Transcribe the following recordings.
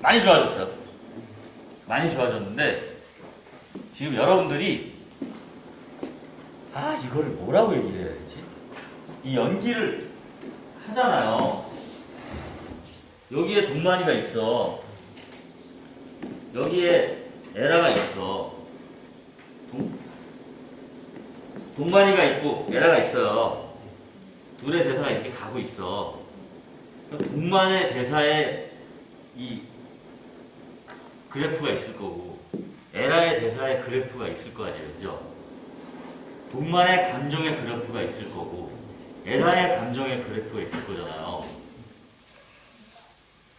많이 좋아졌어요. 많이 좋아졌는데 지금 여러분들이 이거를 뭐라고 얘기를 해야 되지? 이 연기를 하잖아요. 여기에 동만이가 있어. 여기에 에라가 있어. 동만이가 있고 에라가 있어요. 둘의 대사가 이렇게 가고 있어. 동만의 대사에 이 그래프가 있을 거고 에라의 대사에 그래프가 있을 거 아니에요, 그죠? 동만의 감정의 그래프가 있을 거고 에라의 감정의 그래프가 있을 거잖아요.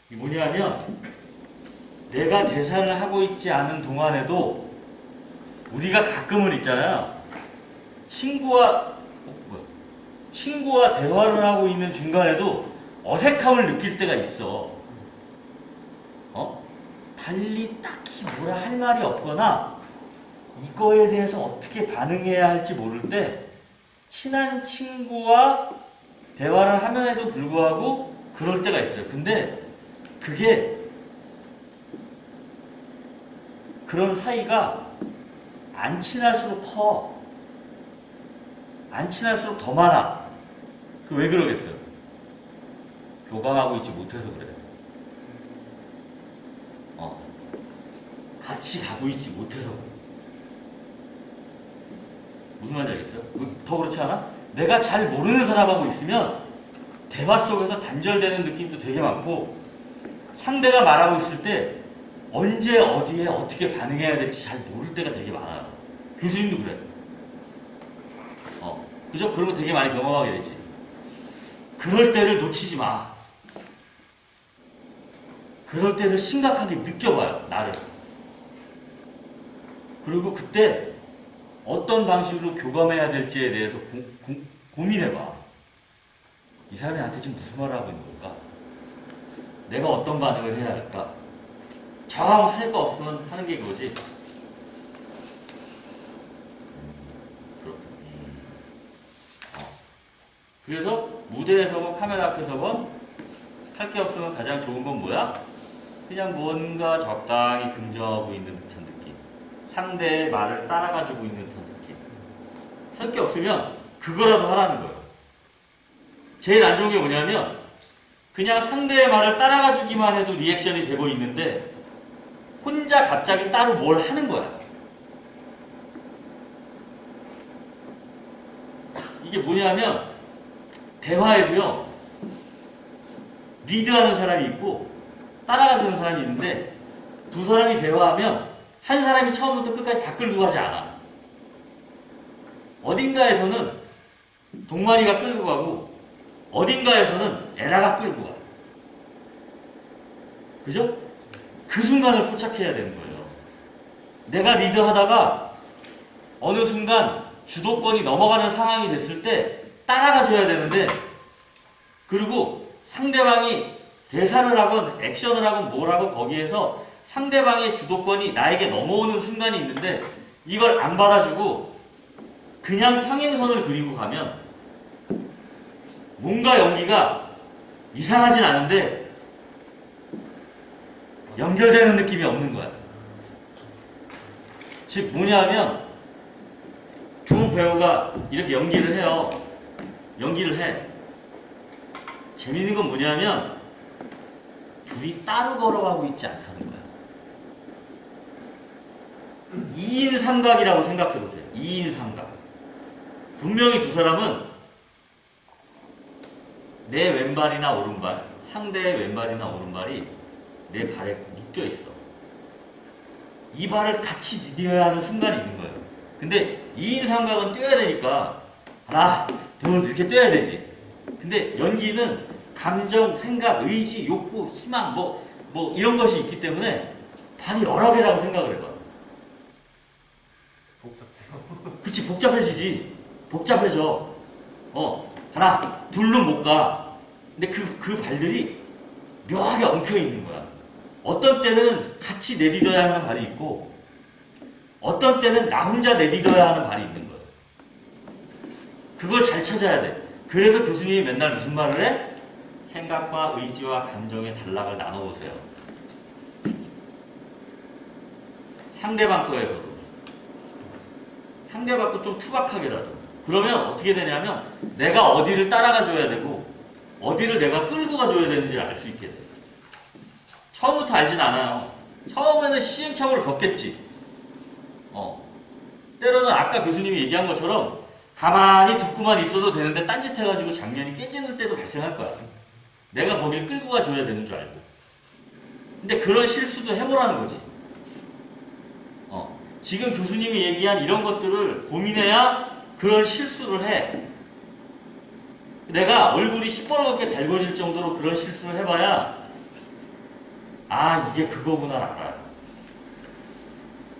이게 뭐냐면 내가 대사를 하고 있지 않은 동안에도 우리가 가끔은 있잖아요. 친구와 대화를 하고 있는 중간에도 어색함을 느낄 때가 있어. 달리 딱히 뭐라 할 말이 없거나 이거에 대해서 어떻게 반응해야 할지 모를 때 친한 친구와 대화를 하면에도 불구하고 그럴 때가 있어요. 근데 그게 그런 사이가 안 친할수록 커. 안 친할수록 더 많아. 왜 그러겠어요? 교감하고 있지 못해서 그래. 같이 가고 있지 못해서 그래. 무슨 말인지 알겠어요? 더 그렇지 않아? 내가 잘 모르는 사람하고 있으면 대화 속에서 단절되는 느낌도 되게 많고 상대가 말하고 있을 때 언제 어디에 어떻게 반응해야 될지 잘 모를 때가 되게 많아요. 교수님도 그래. 그죠? 그런 거 되게 많이 경험하게 되지. 그럴 때를 놓치지 마. 그럴 때를 심각하게 느껴봐요, 나를. 그리고 그때 어떤 방식으로 교감해야 될지에 대해서 고민해봐. 이 사람이 나한테 지금 무슨 말을 하고 있는 걸까? 내가 어떤 반응을 해야 할까? 할 거 없으면 하는 게 그거지. 그렇군. 그래서 무대에서건 카메라 앞에서건 할 게 없으면 가장 좋은 건 뭐야? 그냥 뭔가 적당히 긍정하고 있는 듯한 느낌. 상대의 말을 따라가지고 있는 듯한 느낌. 할 게 없으면 그거라도 하라는 거예요. 제일 안 좋은 게 뭐냐면 그냥 상대의 말을 따라가주기만 해도 리액션이 되고 있는데 혼자 갑자기 따로 뭘 하는 거야. 이게 뭐냐면 대화에도요. 리드하는 사람이 있고 따라가주는 사람이 있는데 두 사람이 대화하면 한 사람이 처음부터 끝까지 다 끌고 가지 않아. 어딘가에서는 동만이가 끌고 가고 어딘가에서는 에라가 끌고 가. 그죠? 그 순간을 포착해야 되는 거예요. 내가 리드하다가 어느 순간 주도권이 넘어가는 상황이 됐을 때 따라가줘야 되는데 그리고 상대방이 대사를 하건 액션을 하건 뭘 하건 거기에서 상대방의 주도권이 나에게 넘어오는 순간이 있는데 이걸 안 받아주고 그냥 평행선을 그리고 가면 뭔가 연기가 이상하진 않은데 연결되는 느낌이 없는 거야. 즉 뭐냐면 두 배우가 이렇게 연기를 해요. 연기를 해. 재밌는 건 뭐냐면 둘이 따로 걸어가고 있지 않다는 거야. 2인 삼각이라고 생각해보세요. 2인 삼각. 분명히 두 사람은 내 왼발이나 오른발, 상대의 왼발이나 오른발이 내 발에 묶여있어. 이 발을 같이 디뎌야 하는 순간이 있는 거예요. 근데 2인 삼각은 뛰어야 되니까 하나, 둘 이렇게 뛰어야 되지. 근데 연기는 감정, 생각, 의지, 욕구, 희망 뭐 이런 것이 있기 때문에 발이 여러 개라고 생각을 해봐. 복잡해요. 그치, 복잡해지지. 복잡해져. 하나, 둘로 못 가. 근데 그 발들이 묘하게 엉켜 있는 거야. 어떤 때는 같이 내딛어야 하는 발이 있고, 어떤 때는 나 혼자 내딛어야 하는 발이 있는 거예요. 그걸 잘 찾아야 돼. 그래서 교수님이 맨날 무슨 말을 해? 생각과 의지와 감정의 단락을 나눠보세요. 상대방 거에서도. 상대방 거 좀 투박하게라도. 그러면 어떻게 되냐면 내가 어디를 따라가 줘야 되고 어디를 내가 끌고 가줘야 되는지 알 수 있게 돼. 처음부터 알진 않아요. 처음에는 시행착오를 겪겠지. 때로는 아까 교수님이 얘기한 것처럼 가만히 듣고만 있어도 되는데 딴짓해가지고 장면이 깨지는 때도 발생할 거야. 내가 거길 끌고 가줘야 되는 줄 알고. 근데 그런 실수도 해보라는 거지. 지금 교수님이 얘기한 이런 것들을 고민해야 그런 실수를 해. 내가 얼굴이 시뻘겋게 달궈질 정도로 그런 실수를 해봐야 아 이게 그거구나 알아요.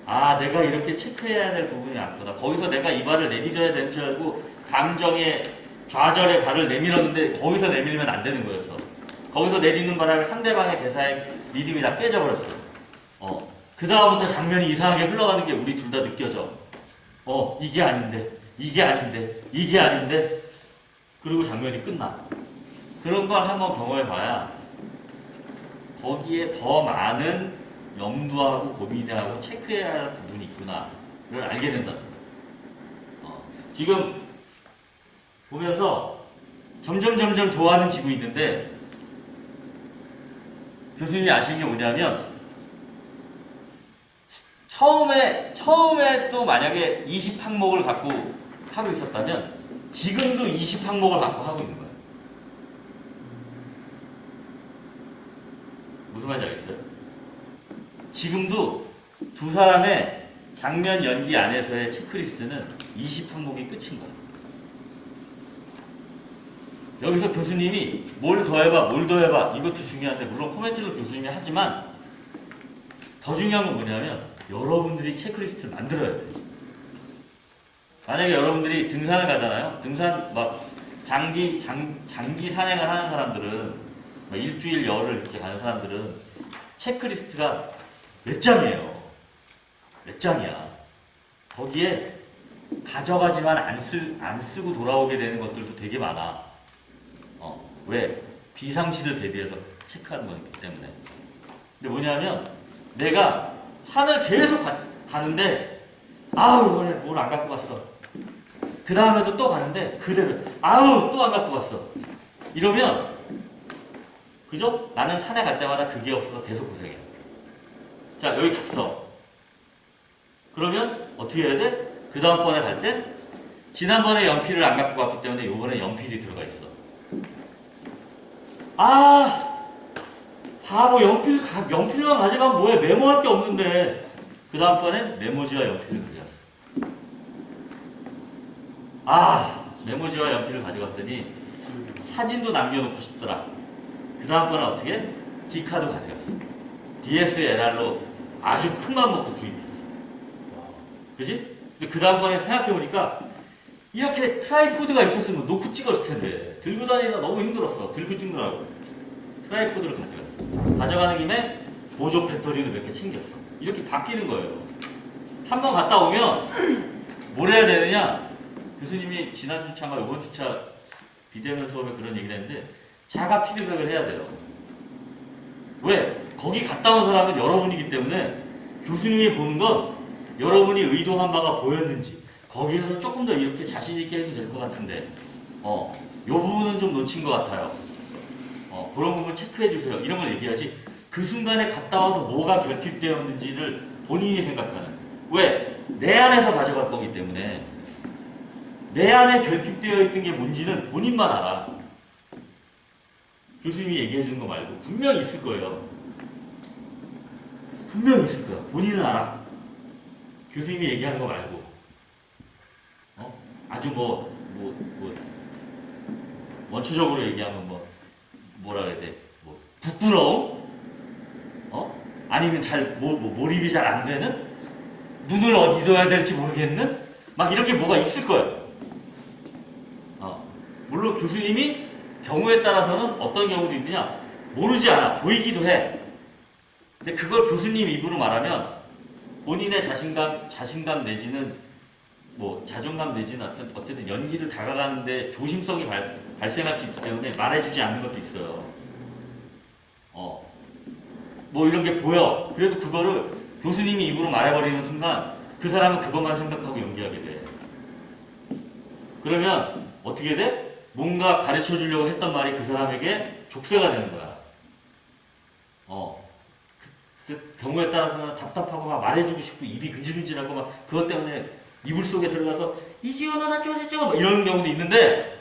아 내가 이렇게 체크해야 될 부분이 많구나. 거기서 내가 이 발을 내디뎌야 되는 줄 알고 감정의 좌절의 발을 내밀었는데 거기서 내밀면 안 되는 거였어. 거기서 내딛는 바람에 상대방의 대사의 리듬이 다 깨져버렸어. 그 다음부터 장면이 이상하게 흘러가는 게 우리 둘 다 느껴져. 이게 아닌데 이게 아닌데 이게 아닌데 그리고 장면이 끝나. 그런 걸 한번 경험해봐야 거기에 더 많은 염두하고 고민하고 체크해야 할 부분이 있구나를 알게 된다. 지금 보면서 점점 좋아하는 지구 있는데 교수님이 아시는 게 뭐냐면 처음에 또 만약에 20항목을 갖고 하고 있었다면 지금도 20항목을 갖고 하고 있는 거예요. 무슨 말인지 알겠어요? 지금도 두 사람의 장면 연기 안에서의 체크리스트는 20항목이 끝인 거예요. 여기서 교수님이 뭘 더해봐 이것도 중요한데 물론 코멘트도 교수님이 하지만 더 중요한 건 뭐냐면 여러분들이 체크리스트를 만들어야 돼요. 만약에 여러분들이 등산을 가잖아요. 등산 장기 산행을 하는 사람들은 일주일 열흘 이렇게 가는 사람들은 체크리스트가 몇 장이에요. 몇 장이야. 거기에 가져가지만 안 쓰고 돌아오게 되는 것들도 되게 많아. 왜? 비상시를 대비해서 체크하는 거기 때문에. 근데 뭐냐면 내가 산을 계속 가는데 아우 이번에 뭘 안 갖고 갔어. 그 다음에도 또 가는데 그대로 아우 또 안 갖고 갔어. 이러면 그죠? 나는 산에 갈 때마다 그게 없어서 계속 고생해. 자 여기 갔어. 그러면 어떻게 해야 돼? 그 다음번에 갈 때 지난번에 연필을 안 갖고 갔기 때문에 이번에 연필이 들어가 있어. 바보 연필만 가져가면 뭐해? 메모할 게 없는데. 그 다음번엔 메모지와 연필을 가져갔어. 메모지와 연필을 가져갔더니 사진도 남겨놓고 싶더라. 그 다음번엔 어떻게? D카드 가져갔어. DSLR로 아주 큰 맘 먹고 구입했어. 그지? 그 다음번에 생각해보니까 이렇게 트라이포드가 있었으면 놓고 찍었을 텐데 들고 다니기가 너무 힘들었어. 들고 찍느라고. 트라이포드를 가져갔어. 가져가는 김에 보조 배터리를 몇 개 챙겼어. 이렇게 바뀌는 거예요. 한번 갔다 오면 뭘 해야 되느냐? 교수님이 지난 주차인가 이번 주차 비대면 수업에 그런 얘기를 했는데 자가 피드백을 해야 돼요. 왜? 거기 갔다 온 사람은 여러분이기 때문에 교수님이 보는 건 여러분이 의도한 바가 보였는지 거기에서 조금 더 이렇게 자신 있게 해도 될 것 같은데 요 부분은 좀 놓친 것 같아요. 그런 부분 체크해 주세요. 이런 걸 얘기하지. 그 순간에 갔다 와서 뭐가 결핍되었는지를 본인이 생각하는. 왜? 내 안에서 가져갈 거기 때문에 내 안에 결핍되어 있던 게 뭔지는 본인만 알아. 교수님이 얘기해 주는 거 말고 분명히 있을 거예요. 분명히 있을 거야. 본인은 알아. 교수님이 얘기하는 거 말고 아주 원초적으로 얘기하면 뭐라 그래야 돼? 부끄러움? 아니면 몰입이 잘 안 되는? 눈을 어디 둬야 될지 모르겠는? 막 이런 게 뭐가 있을 거예요. 물론 교수님이 경우에 따라서는 어떤 경우도 있느냐? 모르지 않아. 보이기도 해. 근데 그걸 교수님 입으로 말하면 본인의 자신감 내지는 자존감 내지는 어쨌든 연기를 다가가는데 조심성이 발생할 수 있기 때문에 말해주지 않는 것도 있어요. 뭐 이런 게 보여. 그래도 그거를 교수님이 입으로 말해버리는 순간 그 사람은 그것만 생각하고 연기하게 돼. 그러면 어떻게 돼? 뭔가 가르쳐 주려고 했던 말이 그 사람에게 족쇄가 되는 거야. 그 경우에 따라서는 답답하고 막 말해주고 싶고 입이 근질근질하고 막 그것 때문에 이불 속에 들어가서 이지연아 나 쪼재쪼 막 이러는 경우도 있는데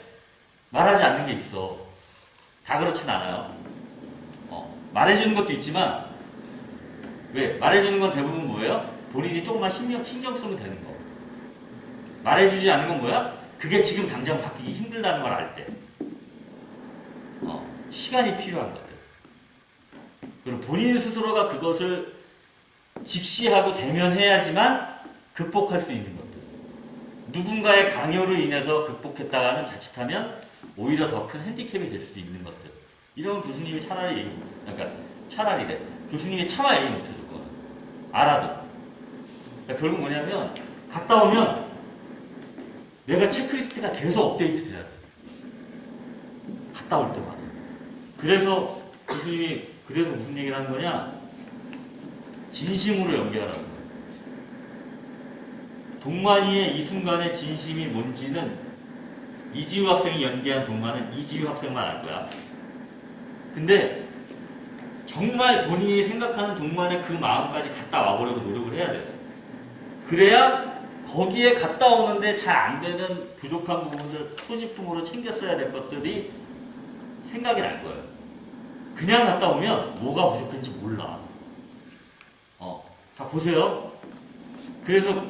말하지 않는 게 있어. 다 그렇진 않아요. 말해주는 것도 있지만 왜? 말해주는 건 대부분 뭐예요? 본인이 조금만 신경 쓰면 되는 거. 말해주지 않는 건 뭐야? 그게 지금 당장 바뀌기 힘들다는 걸 알 때. 시간이 필요한 것들. 그리고 본인 스스로가 그것을 직시하고 대면해야지만 극복할 수 있는 것들. 누군가의 강요로 인해서 극복했다가는 자칫하면 오히려 더 큰 핸디캡이 될 수도 있는 것들. 이런 교수님이 차라리 차라리래. 교수님이 차마 얘기 못해줘. 그거는. 알아도. 그러니까 결국 뭐냐면 갔다 오면 내가 체크리스트가 계속 업데이트 돼야 돼. 갔다 올 때마다. 그래서 교수님이 무슨 얘기를 하는 거냐? 진심으로 연기하라는 거예요. 동만이의 이 순간의 진심이 뭔지는 이지우 학생이 연기한 동만은 이지우 학생만 알 거야. 근데 정말 본인이 생각하는 동만의 그 마음까지 갔다 와보려고 노력을 해야 돼요. 그래야 거기에 갔다 오는데 잘 안 되는 부족한 부분들 소지품으로 챙겼어야 될 것들이 생각이 날 거예요. 그냥 갔다 오면 뭐가 부족한지 몰라. 자 보세요. 그래서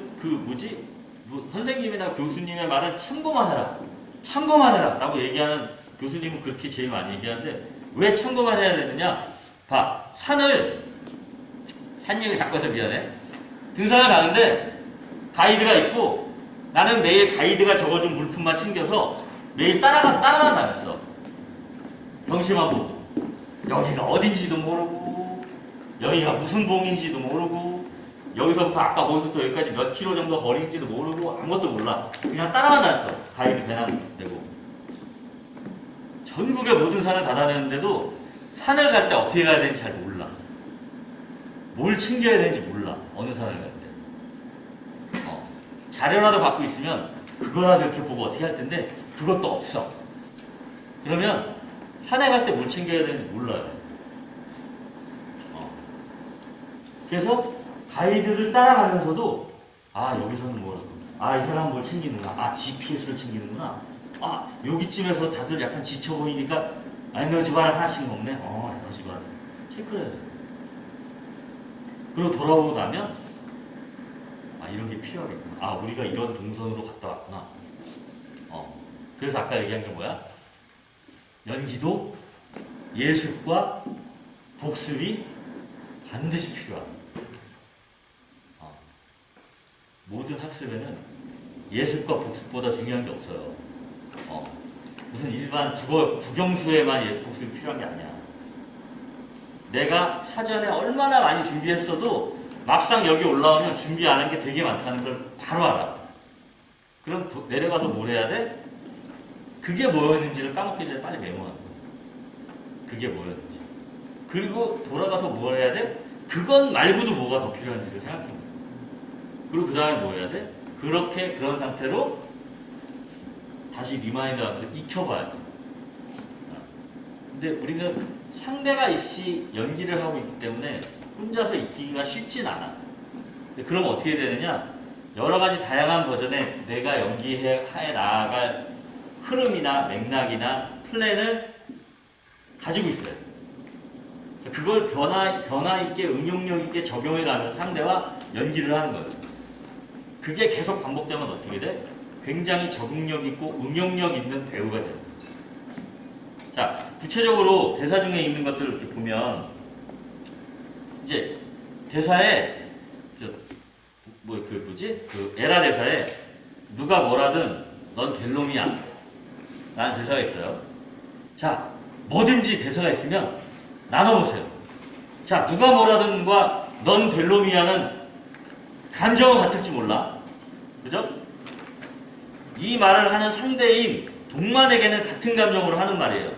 선생님이나 교수님의 말은 참고만 해라. 참고만 해라 라고 얘기하는 교수님은 그렇게 제일 많이 얘기하는데 왜 참고만 해야 되느냐? 봐. 산 얘기를 자꾸 해서 미안해. 등산을 가는데 가이드가 있고 나는 매일 가이드가 적어준 물품만 챙겨서 매일 따라만 다녔어. 경치만 보고. 여기가 어딘지도 모르고 여기가 무슨 봉인지도 모르고 여기서부터 아까 거기서부터 여기까지 몇 킬로 정도 거리인지도 모르고 아무것도 몰라. 그냥 따라만 다녔어. 가이드 배낭 내고. 전국의 모든 산을 다 다녔는데도 산을 갈 때 어떻게 가야 되는지 잘 몰라. 뭘 챙겨야 되는지 몰라. 어느 산을 갈 때. 자료라도 갖고 있으면 그거라도 이렇게 보고 어떻게 할 텐데 그것도 없어. 그러면 산에 갈 때 뭘 챙겨야 되는지 몰라요. 그래서 가이드를 따라가면서도 여기서는 뭐라고. 이 사람은 뭘 챙기는구나. GPS를 챙기는구나. 여기쯤에서 다들 약간 지쳐 보이니까 에너지바를 하나씩 먹네. 에너지바를 체크를 해야 돼. 그리고 돌아오고 나면 이런 게 필요하겠구나. 우리가 이런 동선으로 갔다 왔구나. 그래서 아까 얘기한 게 뭐야? 연기도 예습과 복습이 반드시 필요하다. 모든 학습에는 예습과 복습보다 중요한 게 없어요. 무슨 일반 국영수에만 예습 복습이 필요한 게 아니야. 내가 사전에 얼마나 많이 준비했어도 막상 여기 올라오면 준비 안 한 게 되게 많다는 걸 바로 알아. 그럼 내려가서 뭘 해야 돼? 그게 뭐였는지를 까먹기 전에 빨리 메모하는 거야. 그게 뭐였는지. 그리고 돌아가서 뭘 해야 돼? 그건 말고도 뭐가 더 필요한지를 생각해 보는 거야. 그리고 그 다음에 뭐 해야 돼? 그런 상태로 다시 리마인드하면서 익혀봐야 돼. 근데 우리는 상대가 이씨 연기를 하고 있기 때문에 혼자서 익히기가 쉽진 않아. 근데 그럼 어떻게 되느냐? 여러 가지 다양한 버전의 내가 연기해 나아갈 흐름이나 맥락이나 플랜을 가지고 있어요. 그걸 변화 있게 응용력 있게 적용해 가면서 상대와 연기를 하는 거예요. 그게 계속 반복되면 어떻게 돼? 굉장히 적응력 있고 응용력 있는 배우가 돼요. 자, 구체적으로 대사 중에 있는 것들을 이렇게 보면 이제 대사에 에라 대사에 누가 뭐라든 넌 될 놈이야 라는 대사가 있어요. 자, 뭐든지 대사가 있으면 나눠보세요. 자, 누가 뭐라든과 넌 될 놈이야는 감정은 같을지 몰라. 그죠? 이 말을 하는 상대인 동만에게는 같은 감정으로 하는 말이에요.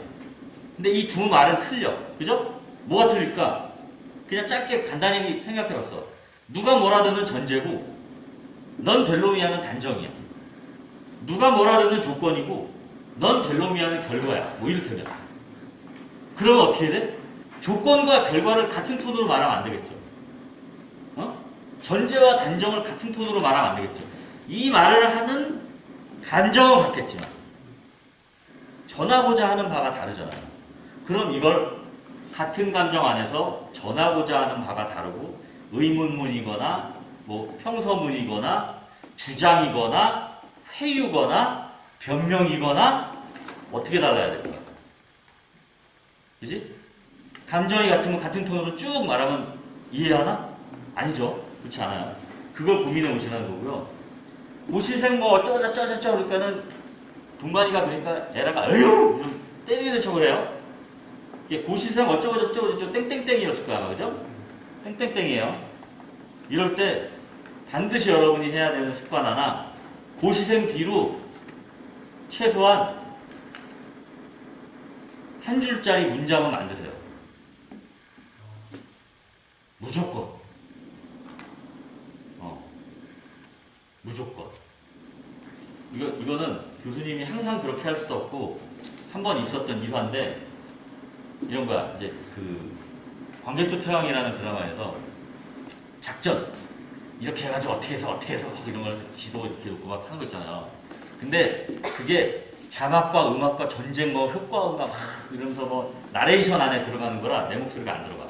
근데 이 두 말은 틀려. 그죠? 뭐가 틀릴까? 그냥 짧게 간단히 생각해봤어. 누가 뭐라든은 전제고 넌 델로미아는 단정이야. 누가 뭐라든은 조건이고 넌 델로미아는 결과야. 뭐 이를테면. 그러면 어떻게 돼? 조건과 결과를 같은 톤으로 말하면 안 되겠죠. 어? 전제와 단정을 같은 톤으로 말하면 안 되겠죠. 이 말을 하는 감정은 같겠지만 전하고자 하는 바가 다르잖아요. 그럼 이걸 같은 감정 안에서 전하고자 하는 바가 다르고 의문문이거나 뭐 평서문이거나 주장이거나 회유거나 변명이거나 어떻게 달라야 될까? 그지? 감정이 같으면 같은 톤으로 쭉 말하면 이해하나? 아니죠. 그렇지 않아요. 그걸 고민해 보시라는 거고요. 고시생 뭐 어쩌고저쩌고 그러니까는 동반이가 그러니까 애라가 에휴! 때리는 척을 해요. 이게 고시생 어쩌고저쩌고 땡땡땡이었을 거야. 아마, 그죠? 땡땡땡이에요. 이럴 때 반드시 여러분이 해야 되는 습관 하나, 고시생 뒤로 최소한 한 줄짜리 문장은 만드세요. 무조건. 무조건. 이거는 교수님이 항상 그렇게 할 수도 없고, 한 번 있었던 일화인데, 이런 거야. 이제 광개토 태왕이라는 드라마에서 작전. 이렇게 해가지고 어떻게 해서 이런 걸 지도 이렇게 놓고 막 하는 거 있잖아요. 근데 그게 자막과 음악과 전쟁 뭐 효과음과 막 이러면서 뭐 나레이션 안에 들어가는 거라 내 목소리가 안 들어가.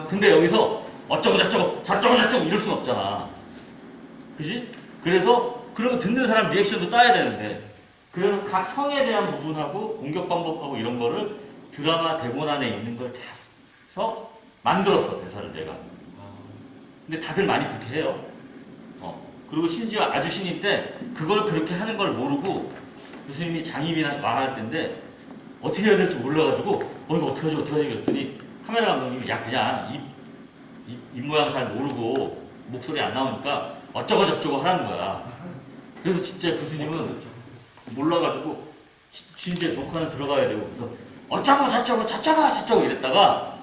근데 여기서 저쩌고 이럴 순 없잖아. 그지? 그래서 그리고 듣는 사람 리액션도 따야 되는데, 그래서 각 성에 대한 부분하고 공격 방법하고 이런 거를 드라마 대본 안에 있는 걸 다 해서 만들었어, 대사를 내가. 근데 다들 많이 그렇게 해요. 그리고 심지어 아주 신인 때 그걸 그렇게 하는 걸 모르고 교수님이 장입이나 와할 때인데 어떻게 해야 될지 몰라가지고 이거 어떡하지 그랬더니 카메라 감독님이 야 그냥 입 모양 잘 모르고 목소리 안 나오니까 어쩌고저쩌고 하라는 거야. 그래서 진짜 교수님은 몰라가지고 진짜 녹화는 들어가야 되고 그래서 어쩌고 이랬다가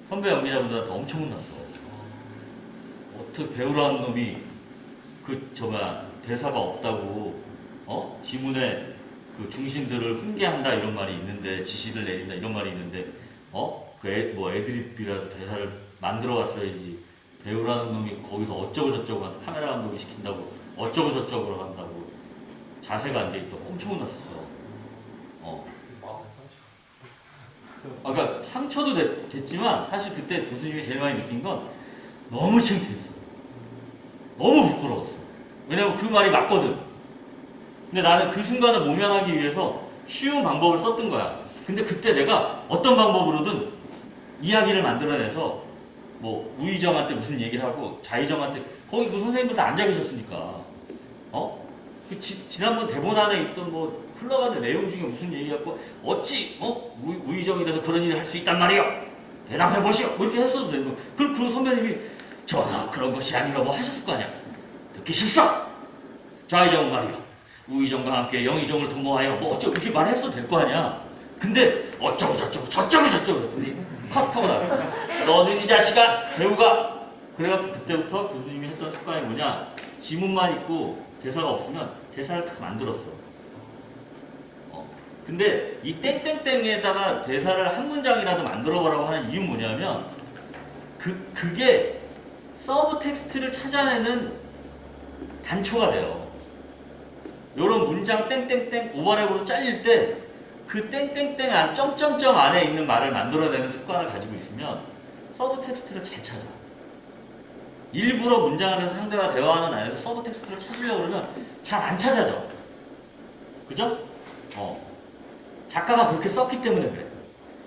선배 연기자분들한테 엄청 혼났어. 어떻게 배우라는 놈이 대사가 없다고 지문에 그 중심들을 훈계한다 이런 말이 있는데, 지시를 내린다 이런 말이 있는데 애드립이라도 대사를 만들어 왔어야지. 배우라는 놈이 거기서 어쩌고저쩌고 한다, 카메라 감독이 시킨다고 어쩌고저쩌고 한다고 자세가 안 돼 있다고 엄청 혼났었어. 그러니까 상처도 됐지만 사실 그때 교수님이 제일 많이 느낀 건 너무 창피했어. 너무 부끄러웠어. 왜냐면 그 말이 맞거든. 근데 나는 그 순간을 모면하기 위해서 쉬운 방법을 썼던 거야. 근데 그때 내가 어떤 방법으로든 이야기를 만들어내서 뭐 우의정한테 무슨 얘기를 하고 좌의정한테 거기 그 선생님들 다 앉아 계셨으니까 지난번 대본 안에 있던 뭐 흘러가는 내용 중에 무슨 얘기했고 어찌 우의정이라서 그런 일을 할 수 있단 말이요. 대답해 보시오. 뭐 이렇게 했어도 되고 그 선배님이 전하 그런 것이 아니라 뭐 하셨을 거 아니야. 듣기 싫소. 좌의정은 말이요. 우의정과 함께 영의정을 도모하여 뭐 어쩌고 이렇게 말했어도 될 거 아니야. 근데 어쩌고저쩌고 그랬더니 컷하고 나가. 너는 이 자식아 배우가. 그래갖고 그때부터 교수님이 했던 습관이 뭐냐, 지문만 있고 대사가 없으면 대사를 딱 만들었어. 근데 이 땡땡땡에다가 대사를 한 문장이라도 만들어보라고 하는 이유는 뭐냐면 그게 서브 텍스트를 찾아내는 단초가 돼요. 요런 문장 땡땡땡 오버랩으로 잘릴 때 그 땡땡땡 안 점점점 안에 있는 말을 만들어내는 습관을 가지고 있으면 서브 텍스트를 잘 찾아. 일부러 문장 안에서 상대와 대화하는 안에서 서브 텍스트를 찾으려고 그러면 잘 안 찾아져. 그죠? 작가가 그렇게 썼기 때문에 그래.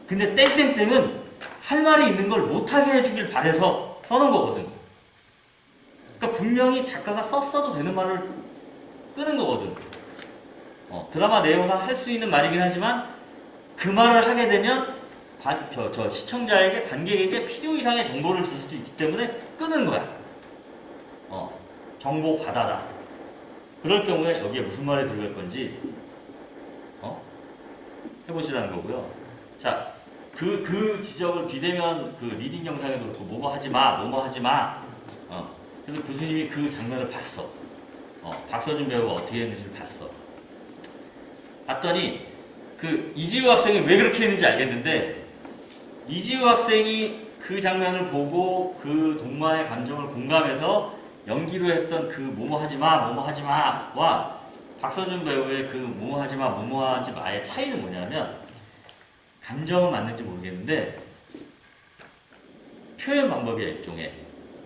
근데 땡땡땡은 할 말이 있는 걸 못하게 해주길 바래서 써놓은 거거든. 그러니까 분명히 작가가 썼어도 되는 말을 끄는 거거든. 드라마 내용상 할 수 있는 말이긴 하지만 그 말을 하게 되면 시청자에게, 관객에게 필요 이상의 정보를 줄 수도 있기 때문에 끄는 거야. 정보 과다다. 그럴 경우에 여기에 무슨 말이 들어갈 건지 해보시라는 거고요. 자, 그 지적을 비대면 그 리딩 영상에도 그렇고 뭐뭐 하지 마, 뭐뭐 하지 마. 그래서 교수님이 그 장면을 봤어. 박서준 배우가 어떻게 했는지를 봤어. 봤더니 그 이지우 학생이 왜 그렇게 했는지 알겠는데 이지우 학생이 그 장면을 보고 그 동마의 감정을 공감해서 연기로 했던 그 뭐뭐 하지 마, 뭐뭐 하지 마와 박서준 배우의 그 뭐뭐 하지 마, 뭐뭐 하지 마의 차이는 뭐냐면 감정은 맞는지 모르겠는데 표현 방법이야 일종의.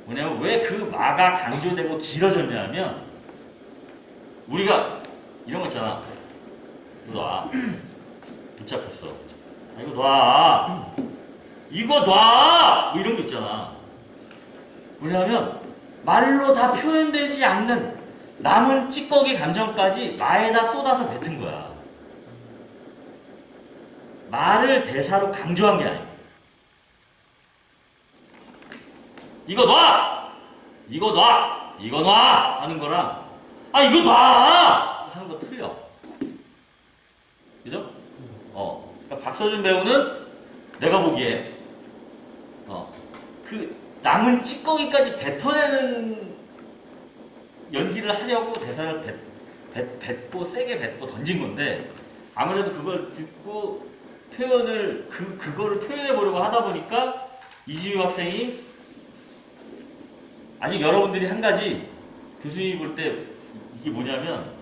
뭐냐면 왜 그 마가 강조되고 길어졌냐면 우리가 이런 거 있잖아. 이거 놔. 붙잡혔어. 이거 놔. 이거 놔! 뭐 이런 거 있잖아. 뭐냐면 말로 다 표현되지 않는 남은 찌꺼기 감정까지 마에다 쏟아서 뱉은 거야. 말을 대사로 강조한 게 아니야. 이거 놔! 이거 놔! 이거 놔! 하는 거랑 이거 놔! 하는 거 틀려. 그죠? 그러니까 박서준 배우는 내가 보기에 그 남은 찌꺼기까지 뱉어내는 연기를 하려고 대사를 뱉고 세게 뱉고 던진 건데 아무래도 그걸 듣고 표현을 그거를 표현해 보려고 하다 보니까 이지우 학생이 아직 여러분들이 한 가지 교수님이 볼 때 이게 뭐냐면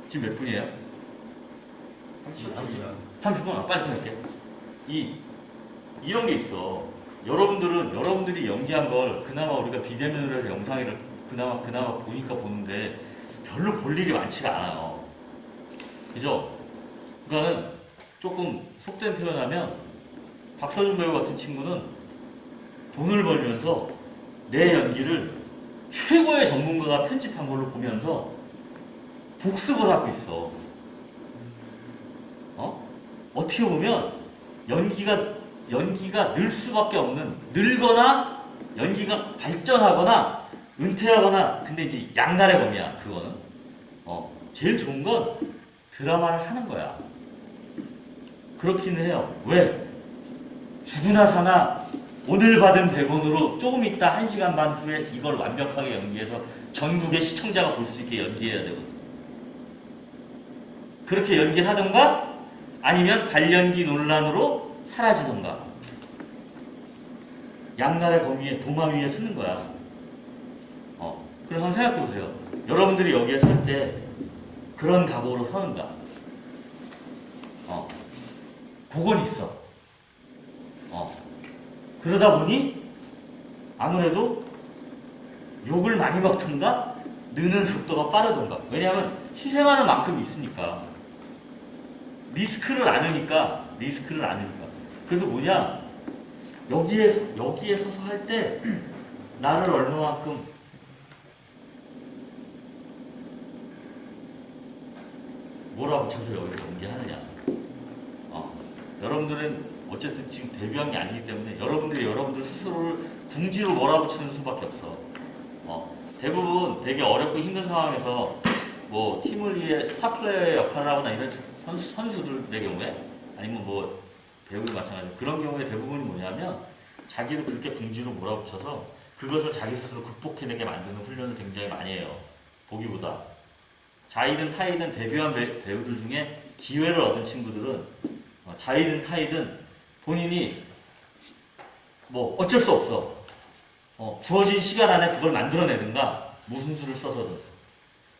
지금 몇 분이에요? 30분? 빨리 끊을게. 이런 게 있어. 여러분들이 연기한 걸 그나마 우리가 비대면으로 해서 영상을 그나마 보니까 보는데 별로 볼 일이 많지가 않아요. 그죠? 그러니까는 조금 속된 표현하면 박서준 배우 같은 친구는 돈을 벌면서 내 연기를 최고의 전문가가 편집한 걸로 보면서 복습을 하고 있어. 어떻게 보면 연기가 늘 수밖에 없는, 늘거나 연기가 발전하거나 은퇴하거나, 근데 이제 양날의 검이야 그거는. 제일 좋은 건 드라마를 하는 거야. 그렇기는 해요. 왜? 죽으나 사나 오늘 받은 100원으로 조금 있다 1시간 반 후에 이걸 완벽하게 연기해서 전국의 시청자가 볼 수 있게 연기해야 되거든. 그렇게 연기를 하던가 아니면 발연기 논란으로 사라지던가. 양날의 검 위에 도마 위에 쓰는 거야. 그래서 한번 생각해 보세요. 여러분들이 여기에 설 때 그런 각오로 서는가? 그건 있어. 그러다 보니 아무래도 욕을 많이 먹던가 느는 속도가 빠르던가. 왜냐하면 희생하는 만큼 있으니까. 리스크를 안으니까. 그래서 뭐냐? 여기에 서서 할 때 나를 얼마만큼 몰아붙여서 여기서 연기하느냐. 여러분들은 어쨌든 지금 데뷔한 게 아니기 때문에 여러분들 스스로를 궁지로 몰아붙이는 수밖에 없어. 대부분 되게 어렵고 힘든 상황에서 뭐 팀을 위해 스타 플레이어 역할을 하거나 이런 선수들의 경우에 아니면 뭐 배우들 마찬가지로 그런 경우에 대부분이 뭐냐면 자기를 그렇게 궁지로 몰아붙여서 그것을 자기 스스로 극복해내게 만드는 훈련을 굉장히 많이 해요. 보기보다. 자이든 타이든 데뷔한 배우들 중에 기회를 얻은 친구들은 자이든 타이든 본인이 뭐 어쩔 수 없어. 주어진 시간 안에 그걸 만들어내든가 무슨 수를 써서든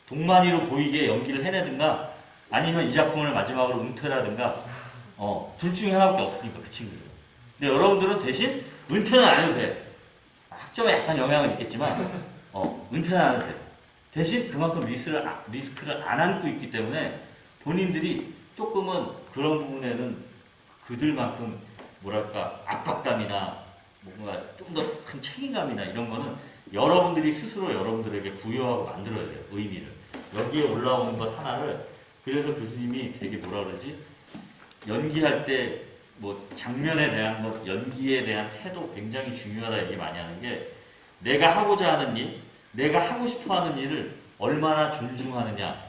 동만이로 보이게 연기를 해내든가 아니면 이 작품을 마지막으로 은퇴라든가 둘 중에 하나밖에 없으니까 그 친구들. 근데 여러분들은 대신 은퇴는 안 해도 돼. 학점에 약간 영향은 있겠지만 은퇴는 안 해도 돼. 대신 그만큼 리스크를 안 안고 있기 때문에 본인들이 조금은 그런 부분에는 그들만큼 뭐랄까 압박감이나 뭔가 좀 더 큰 책임감이나 이런 거는 여러분들이 스스로 여러분들에게 부여하고 만들어야 돼요. 의미를. 여기에 올라오는 것 하나를. 그래서 교수님이 되게 뭐라 그러지? 연기할 때 뭐 장면에 대한 것, 연기에 대한 태도 굉장히 중요하다 얘기 많이 하는 게 내가 하고자 하는 일, 내가 하고 싶어 하는 일을 얼마나 존중하느냐.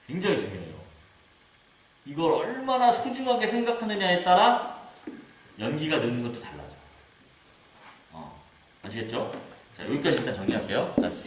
굉장히 중요해요. 이걸 얼마나 소중하게 생각하느냐에 따라 연기가 느는 것도 달라져. 아시겠죠? 자, 여기까지 일단 정리할게요. 다시.